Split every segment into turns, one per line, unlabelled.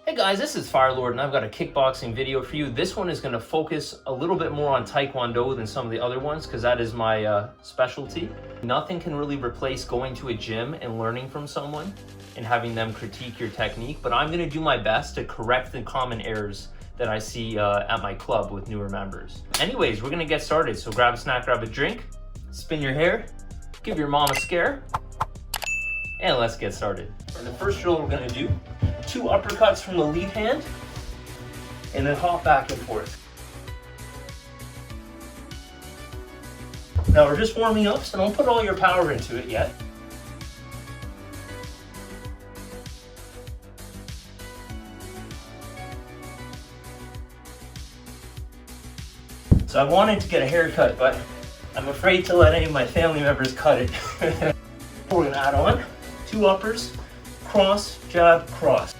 Hey guys, this is Firelord and I've got a kickboxing video for you. This one is going to focus a little bit more on Taekwondo than some of the other ones because that is my specialty. Nothing can really replace going to a gym and learning from someone and having them critique your technique, but I'm going to do my best to correct the common errors that I see at my club with newer members. Anyways, we're going to get started. So grab a snack, grab a drink, spin your hair, give your mom a scare, and let's get started. And the first drill we're going to do, 2 uppercuts from the lead hand, and then hop back and forth. Now we're just warming up, so don't put all your power into it yet. So I wanted to get a haircut, but I'm afraid to let any of my family members cut it. We're gonna add on 2 uppers, cross, jab, cross.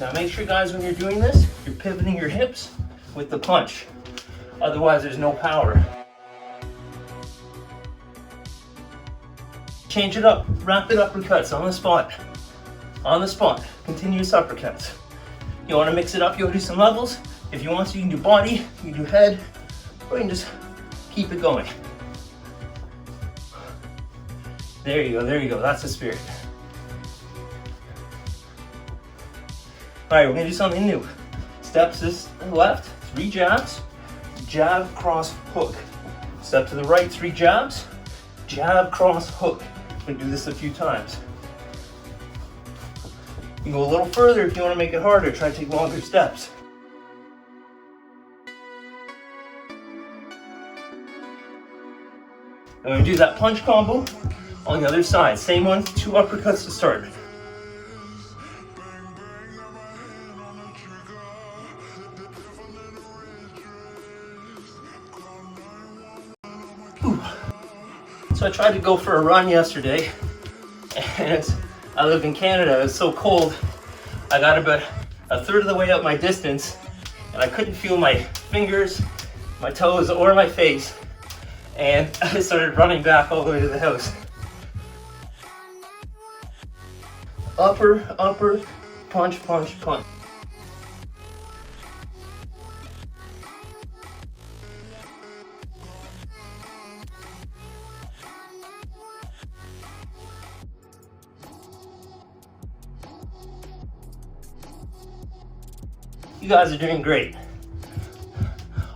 Now make sure guys, when you're doing this, you're pivoting your hips with the punch. Otherwise there's no power. Change it up, rapid uppercuts on the spot. On the spot, continuous uppercuts. You wanna mix it up, you'll do some levels. If you want to, you can do body, you can do head, or you can just keep it going. There you go, that's the spirit. All right, we're gonna do something new. Steps this left, 3 jabs, jab, cross, hook. Step to the right, 3 jabs, jab, cross, hook. We're gonna do this a few times. You can go a little further if you wanna make it harder, try to take longer steps. I'm gonna do that punch combo on the other side. Same one, 2 uppercuts to start. So I tried to go for a run yesterday, and I live in Canada, it's so cold. I got about a third of the way up my distance, and I couldn't feel my fingers, my toes, or my face. And I started running back all the way to the house. Upper, upper, punch, punch, punch. You guys are doing great.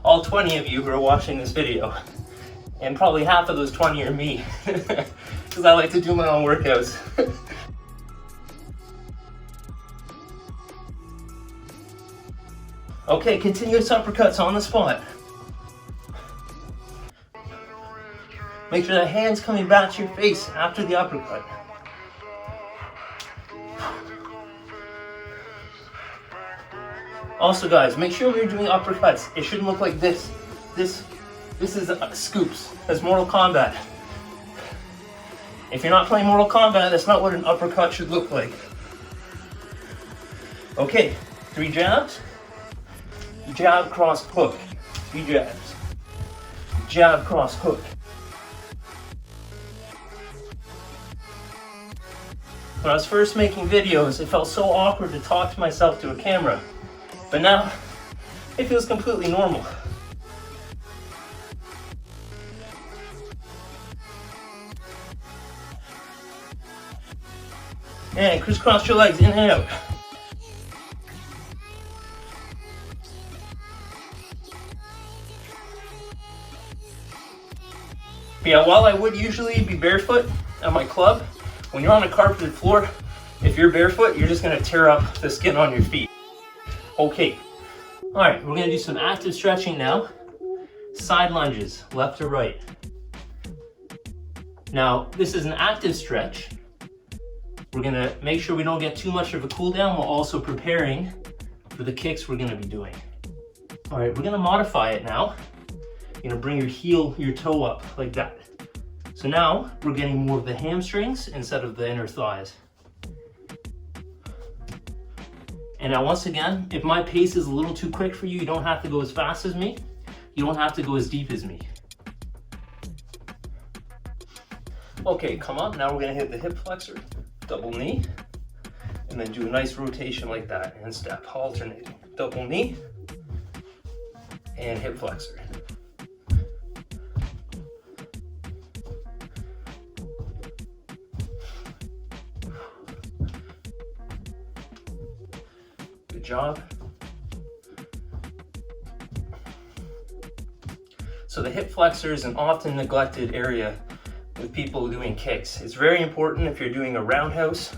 All 20 of you who are watching this video. And probably half of those 20 are me, because I like to do my own workouts. Okay, continuous uppercuts on the spot. Make sure the hand's coming back to your face after the uppercut. Also guys, make sure when you're doing uppercuts, it shouldn't look like this. This is scoops. That's Mortal Kombat. If you're not playing Mortal Kombat, that's not what an uppercut should look like. Okay, 3 jabs, jab, cross, hook. 3 jabs, jab, cross, hook. When I was first making videos, it felt so awkward to talk to myself to a camera. But now, it feels completely normal. And crisscross your legs in and out. But yeah, while I would usually be barefoot at my club, when you're on a carpeted floor, if you're barefoot, you're just gonna tear up the skin on your feet. Okay, all right, we're gonna do some active stretching now. Side lunges, left to right. Now, this is an active stretch. We're gonna make sure we don't get too much of a cool down while also preparing for the kicks we're gonna be doing. All right, we're gonna modify it now. You're gonna bring your toe up like that. So now we're getting more of the hamstrings instead of the inner thighs. And now once again, if my pace is a little too quick for you, you don't have to go as fast as me. You don't have to go as deep as me. Okay, come up. Now we're gonna hit the hip flexor, double knee, and then do a nice rotation like that and step, alternating. Double knee and hip flexor. Good job. So the hip flexor is an often neglected area with people doing kicks. It's very important if you're doing a roundhouse,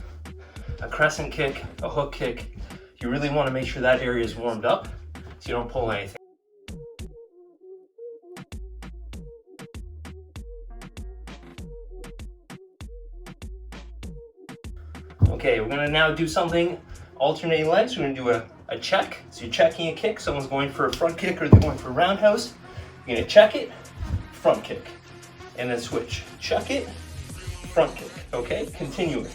a crescent kick, a hook kick. You really want to make sure that area is warmed up so you don't pull anything. Okay, we're gonna now do something, alternating legs. We're gonna do a check. So you're checking a kick. Someone's going for a front kick or they're going for a roundhouse. You're gonna check it, front kick, and then switch. Check it, front kick, okay? Continue it.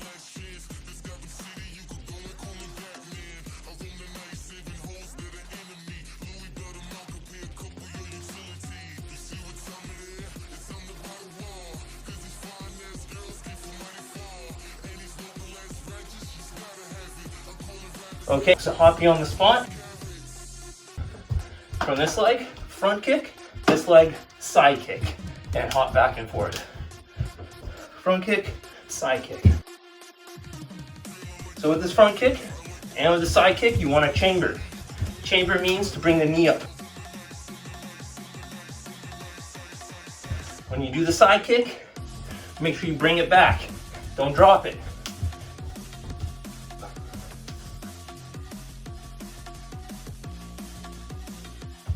Okay, so hop you on the spot. From this leg, front kick, this leg, side kick, and hop back and forth. Front kick, side kick. So with this front kick and with the side kick, you want to chamber. Chamber means to bring the knee up. When you do the side kick, make sure you bring it back. Don't drop it.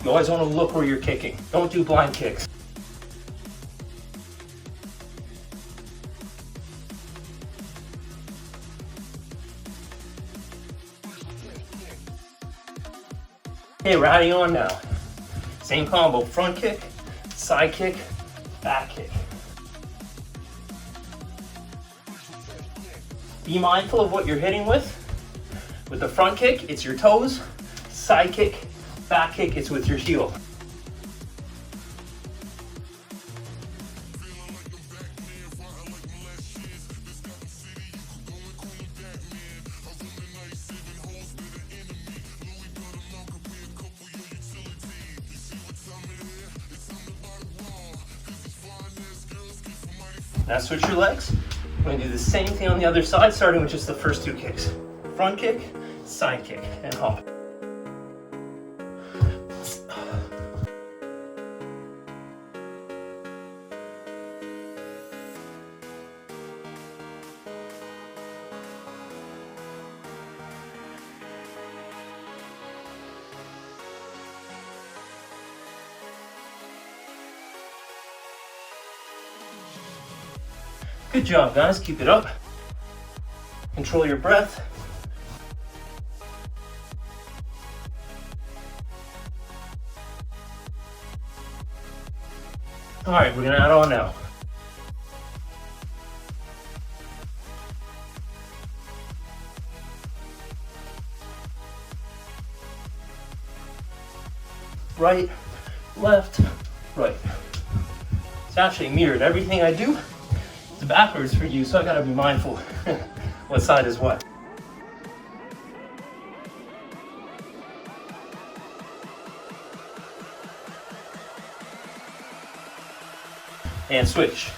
You always want to look where you're kicking. Don't do blind kicks. Okay, we're adding on now. Same combo, front kick, side kick, back kick. Be mindful of what you're hitting with. With the front kick, it's your toes. Side kick, back kick, it's with your heel. Now switch your legs. We're going to do the same thing on the other side, starting with just the first two kicks. Front kick, side kick, and hop. Good job, guys. Keep it up. Control your breath. All right, we're gonna add on now. Right, left, right. It's actually mirrored. Everything I do, it's backwards for you, so I gotta be mindful what side is what. And switch.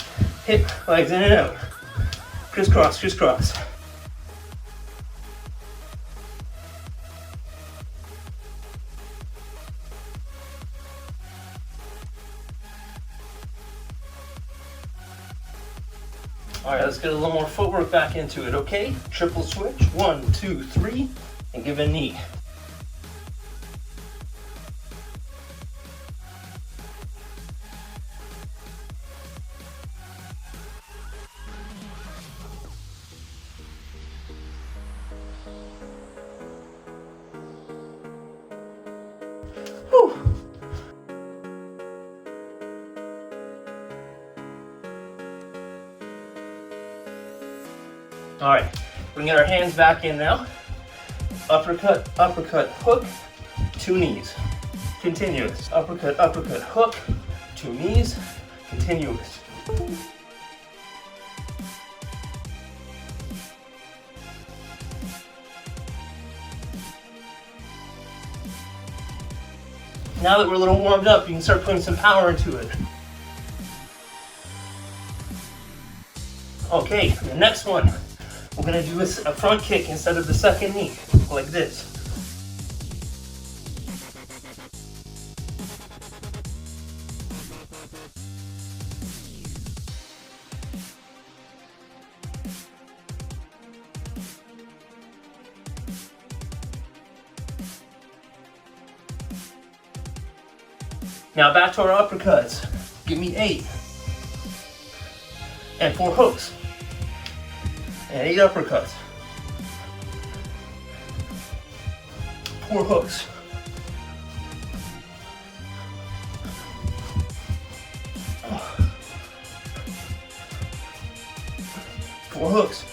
Hip, legs in and out. Crisscross, crisscross. All right, let's get a little more footwork back into it, okay? Triple switch, 1, 2, 3, and give a knee. Whew. All right, we can get our hands back in now. Uppercut, uppercut, hook, two knees. Continuous. Uppercut, uppercut, hook, two knees. Continuous. Now that we're a little warmed up, you can start putting some power into it. Okay, the next one, we're gonna do a front kick instead of the second knee, like this. Now back to our uppercuts. Give me 8. And 4 hooks. And 8 uppercuts. 4 hooks. 4 hooks.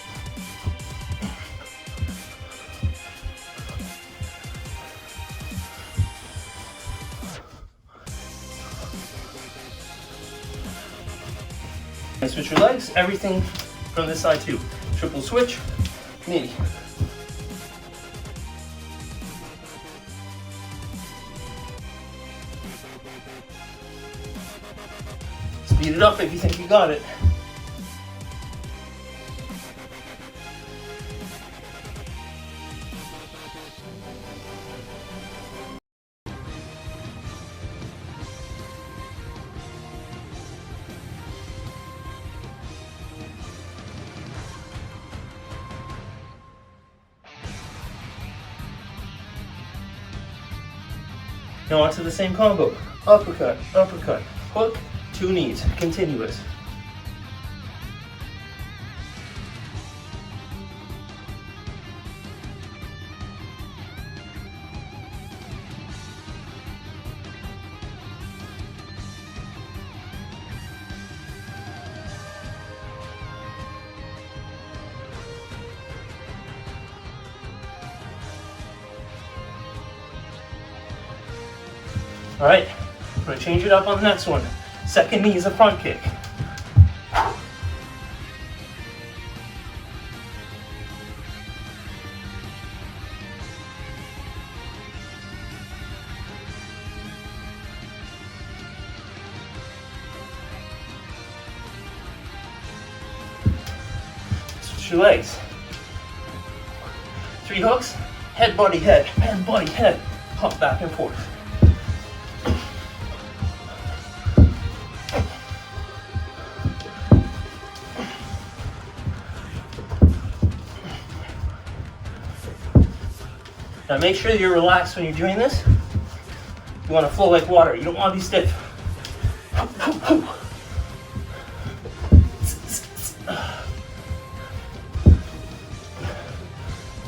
And switch your legs, everything from this side too. Triple switch, knee. Speed it up if you think you got it. Now on to the same combo. Uppercut, uppercut, hook, 2 knees, continuous. All right, I'm gonna change it up on the next one. Second knee is a front kick. Switch your legs. 3 hooks, head, body, head, hop back and forth. Now make sure you're relaxed when you're doing this. You want to flow like water. You don't want to be stiff.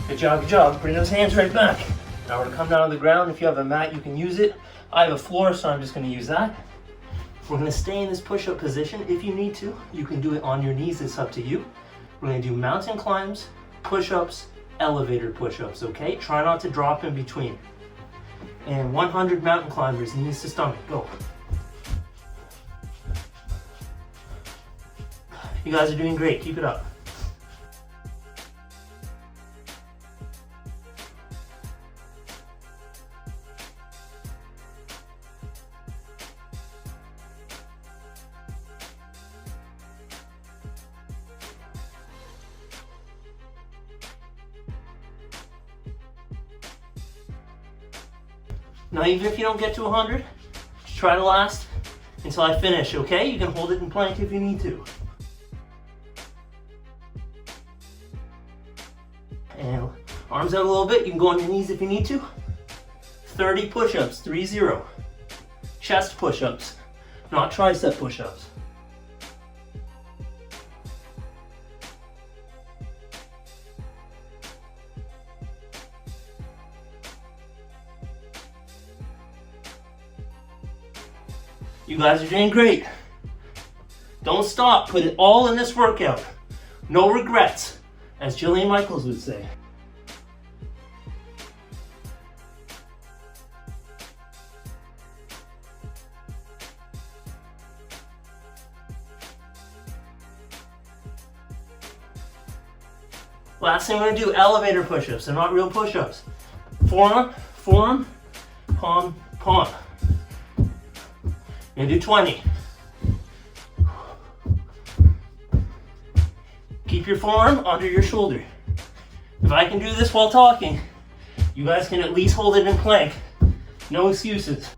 Good job, good job. Bring those hands right back. Now we're going to come down to the ground. If you have a mat, you can use it. I have a floor, so I'm just going to use that. We're going to stay in this push-up position. If you need to, you can do it on your knees. It's up to you. We're going to do mountain climbs, push-ups, elevator push-ups, okay? Try not to drop in between. And 100 mountain climbers, knees to stomach, go. You guys are doing great, keep it up. Now even if you don't get to 100, just try to last until I finish, okay? You can hold it in plank if you need to. And arms out a little bit, you can go on your knees if you need to. 30 push-ups, 3-0. Chest push-ups, not tricep push-ups. You guys are doing great. Don't stop. Put it all in this workout. No regrets, as Jillian Michaels would say. Last thing we're going to do, elevator push-ups. They're not real push-ups. Forearm, forearm, palm, palm. And do 20. Keep your forearm under your shoulder. If I can do this while talking, you guys can at least hold it in plank. No excuses.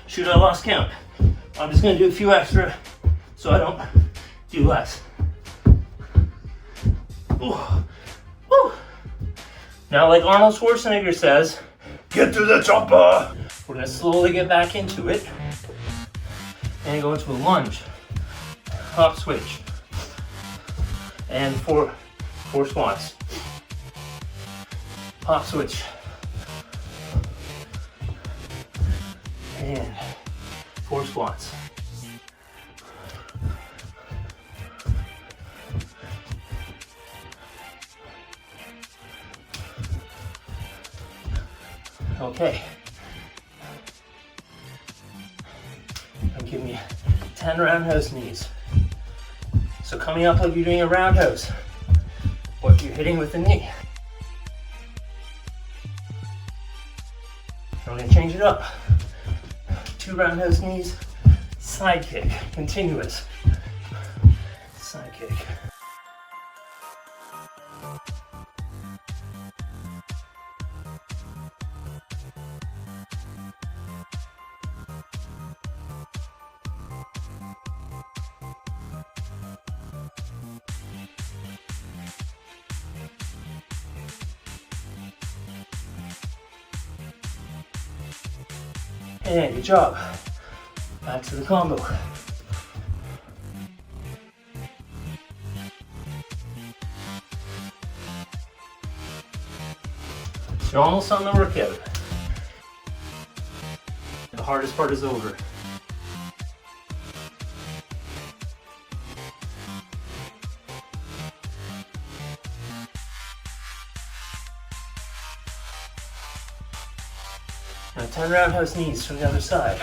Shoot, I lost count. I'm just gonna do a few extra so I don't do less. Ooh. Woo. Now, like Arnold Schwarzenegger says, get to the chopper. We're gonna slowly get back into it and go into a lunge, hop switch, and four squats. Hop switch. And 4 squats. Okay. And give me 10 roundhouse knees. So coming up like you're doing a roundhouse, but you're hitting with the knee. I'm gonna change it up. 2 roundhouse knees, side kick, continuous, side kick. And good job. Back to the combo. You're almost on the workout. The hardest part is over. Now 10 roundhouse knees from the other side.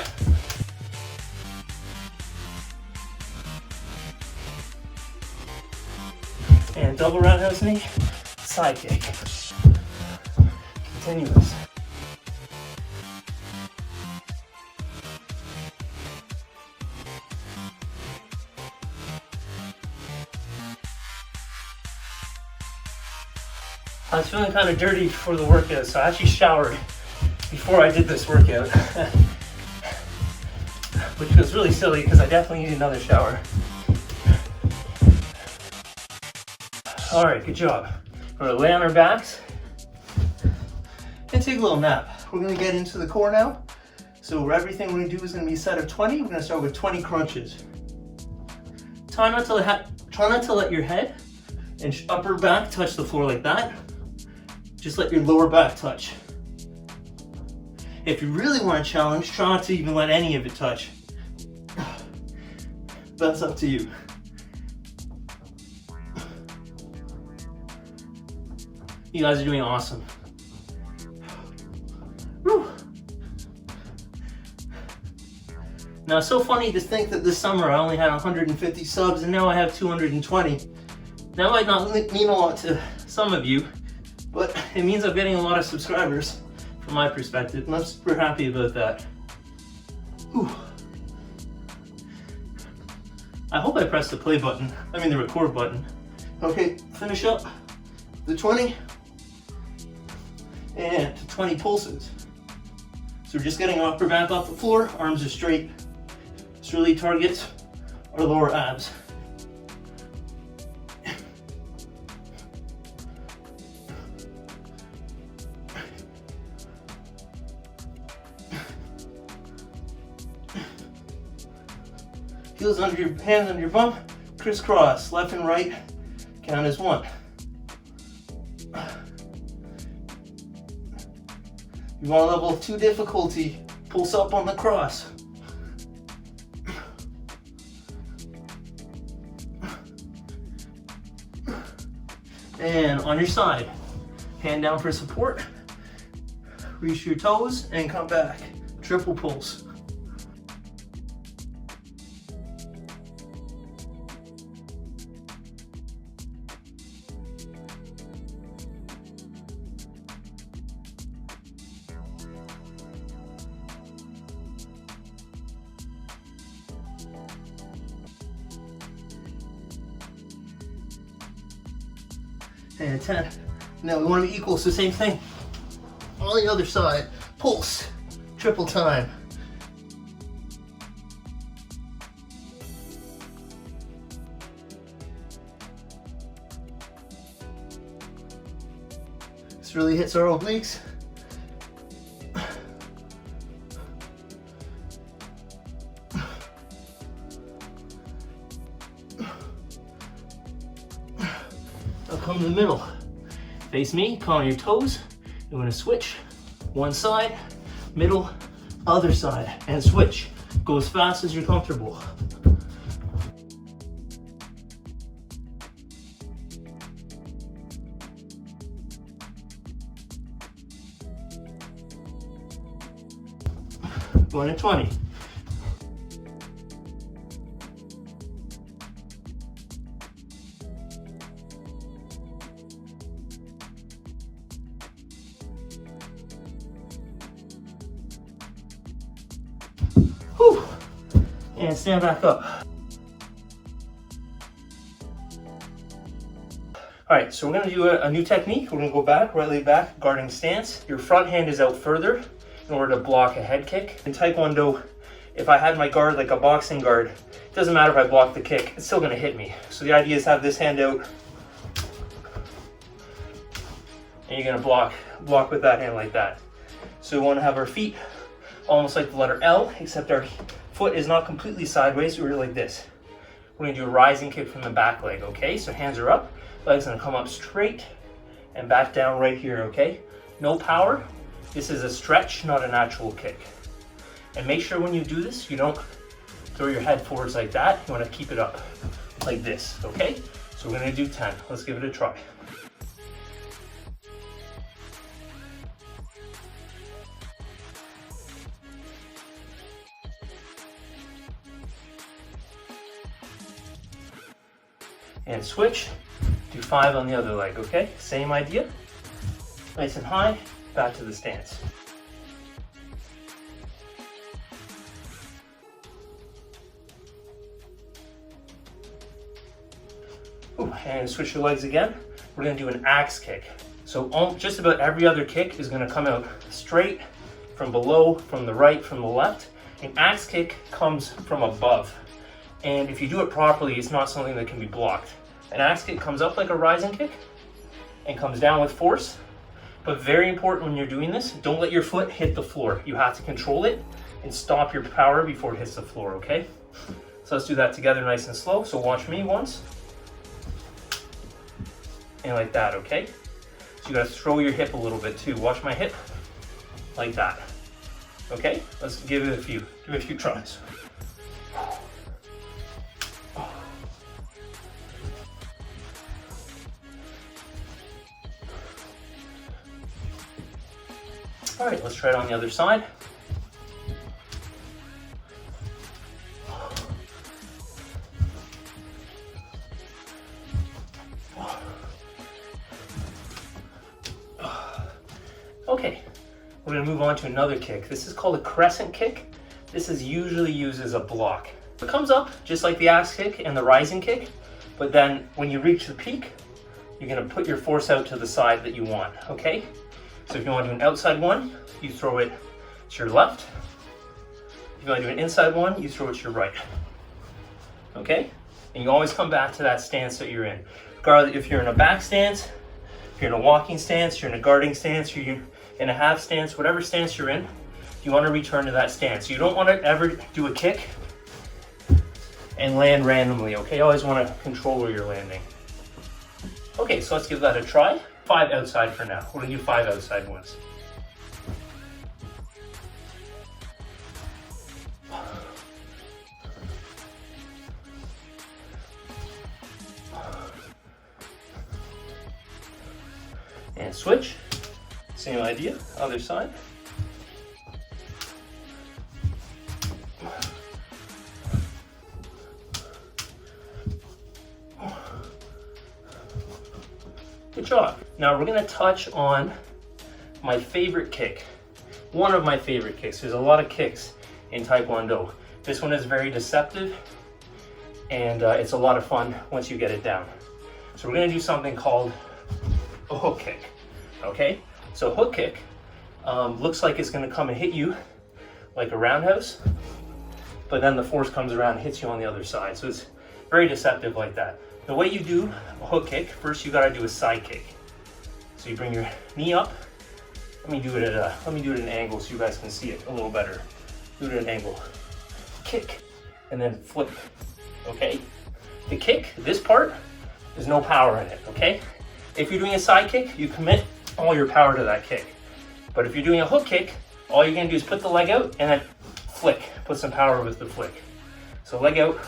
And double roundhouse knee, side kick. Continuous. I was feeling kind of dirty before the workout, so I actually showered before I did this workout. Which was really silly because I definitely need another shower. Alright, good job. We're gonna lay on our backs and take a little nap. We're gonna get into the core now. So everything we're gonna do is gonna be a set of 20. We're gonna start with 20 crunches. Try not to let your head and upper back touch the floor like that. Just let your lower back touch. If you really want to challenge, try not to even let any of it touch. That's up to you. You guys are doing awesome. Whew. Now, it's so funny to think that this summer I only had 150 subs and now I have 220. That might not mean a lot to some of you, but it means I'm getting a lot of subscribers from my perspective, and I'm super happy about that. Whew. I hope I pressed the play button, the record button. Okay, finish up the 20 and 20 pulses. So we're just getting our upper back off the floor, arms are straight. This really targets our lower abs. Heels under your hands under your bum, crisscross, left and right, count as 1. You want a level 2 difficulty, pulse up on the cross. And on your side, hand down for support, reach your toes and come back. Triple pulse. And 10. Now we want to be equal, so same thing. On the other side, pulse, triple time. This really hits our obliques. Now come to the middle. Face me, come on your toes. You're gonna switch. One side, middle, other side, and switch. Go as fast as you're comfortable. Going to 20. Whew. And stand back up. All right, so we're gonna do a new technique. We're gonna go back, right leg back, guarding stance. Your front hand is out further in order to block a head kick. In Taekwondo, if I had my guard like a boxing guard, it doesn't matter if I block the kick, it's still gonna hit me. So the idea is have this hand out, and you're gonna block with that hand like that. So we wanna have our feet almost like the letter L, except our foot is not completely sideways, we're like this. We're gonna do a rising kick from the back leg, okay? So hands are up, legs gonna come up straight and back down right here, okay? No power. This is a stretch, not a natural kick. And make sure when you do this, you don't throw your head forwards like that. You wanna keep it up like this, okay? So we're gonna do 10. Let's give it a try. And switch, do 5 on the other leg, okay? Same idea, nice and high, back to the stance. Ooh, and switch your legs again. We're gonna do an axe kick. So just about every other kick is gonna come out straight, from below, from the right, from the left. An axe kick comes from above. And if you do it properly, it's not something that can be blocked. An axe kick comes up like a rising kick and comes down with force. But very important when you're doing this, don't let your foot hit the floor. You have to control it and stop your power before it hits the floor, okay? So let's do that together nice and slow. So watch me once. And like that, okay? So you gotta throw your hip a little bit too. Watch my hip, like that. Okay, let's give it a few tries. All right, let's try it on the other side. Okay, we're gonna move on to another kick. This is called a crescent kick. This is usually used as a block. It comes up just like the axe kick and the rising kick, but then when you reach the peak, you're gonna put your force out to the side that you want, okay? So if you want to do an outside one, you throw it to your left. If you want to do an inside one, you throw it to your right. Okay? And you always come back to that stance that you're in. Regardless if you're in a back stance, if you're in a walking stance, you're in a guarding stance, you're in a half stance, whatever stance you're in, you want to return to that stance. You don't want to ever do a kick and land randomly, okay? You always want to control where you're landing. Okay, so let's give that a try. 5 outside for now. We're gonna do 5 outside ones. And switch. Same idea, other side. Good job. Now we're gonna touch on my favorite kick. One of my favorite kicks. There's a lot of kicks in Taekwondo. This one is very deceptive, and it's a lot of fun once you get it down. So we're gonna do something called a hook kick, okay? So hook kick looks like it's gonna come and hit you like a roundhouse, but then the force comes around and hits you on the other side. So it's very deceptive like that. The way you do a hook kick, first you gotta do a side kick. So you bring your knee up. Let me do it at an angle so you guys can see it a little better. Do it at an angle. Kick, and then flip, okay? The kick, this part, there's no power in it, okay? If you're doing a side kick, you commit all your power to that kick. But if you're doing a hook kick, all you're gonna do is put the leg out and then flick, put some power with the flick. So leg out,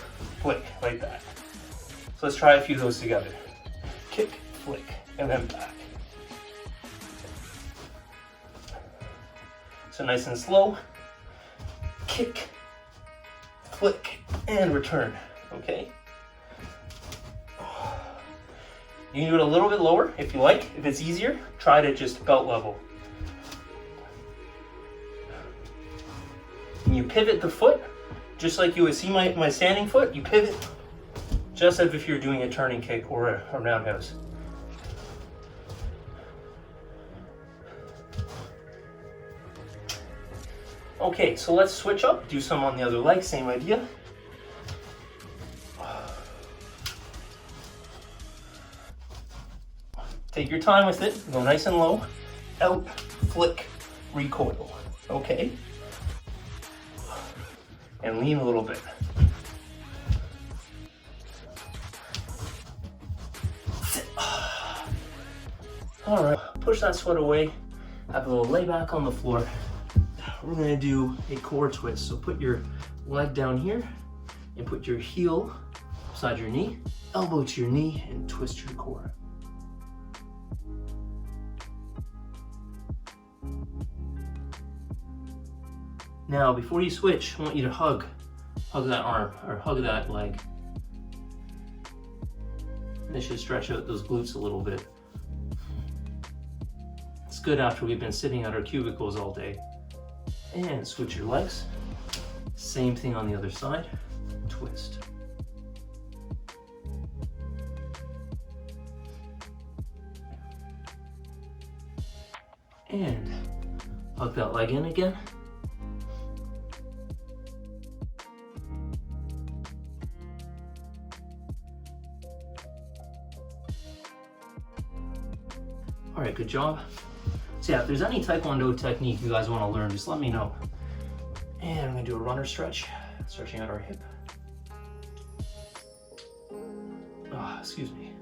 flick, like that. So let's try a few of those together. Kick, flick, and then back. So nice and slow. Kick, flick, and return, okay? You can do it a little bit lower if you like. If it's easier, try it at just belt level. And you pivot the foot, just like you would see my standing foot, you pivot just as if you're doing a turning kick or a roundhouse. Okay, so let's switch up, do some on the other leg, same idea. Take your time with it, go nice and low. Out, flick, recoil, okay? And lean a little bit. All right, push that sweat away. Have a little lay back on the floor. We're gonna do a core twist. So put your leg down here and put your heel beside your knee, elbow to your knee, and twist your core. Now, before you switch, I want you to hug that arm or hug that leg. This should stretch out those glutes a little bit. It's good after we've been sitting at our cubicles all day. And switch your legs. Same thing on the other side. Twist. And hug that leg in again. All right, good job. So yeah, if there's any Taekwondo technique you guys want to learn, just let me know. And I'm gonna do a runner stretch, stretching out our hip. Excuse me.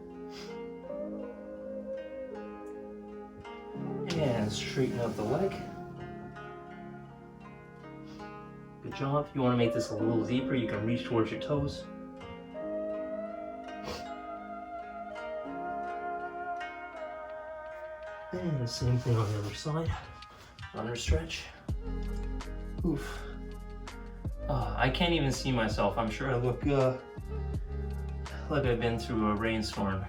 And straighten out the leg. Good job. If you want to make this a little deeper, you can reach towards your toes. And the same thing on the other side. Runner stretch. Oof. I can't even see myself. I'm sure I look like I've been through a rainstorm.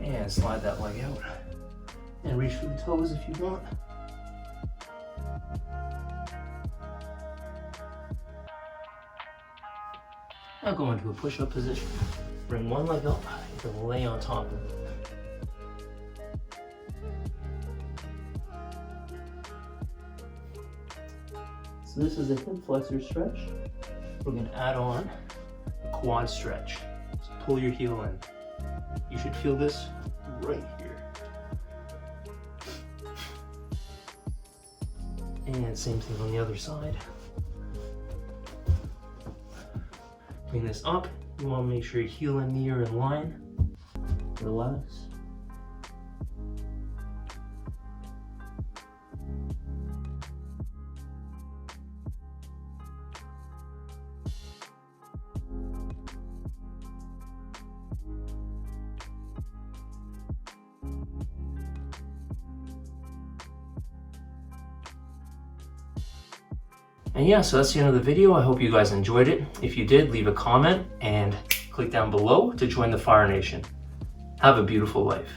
And slide that leg out. And reach for the toes if you want. Now go into a push-up position. Bring one leg up and lay on top of it. So this is a hip flexor stretch. We're going to add on a quad stretch. So pull your heel in. You should feel this right here. And same thing on the other side. Bring this up. You want to make sure your heel and knee are in line. Relax. And yeah, so that's the end of the video. I hope you guys enjoyed it. If you did, leave a comment and click down below to join the Fire Nation. Have a beautiful life.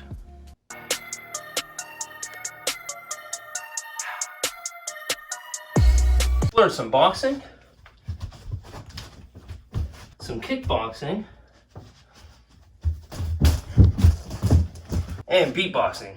Learn some boxing, some kickboxing, and beatboxing.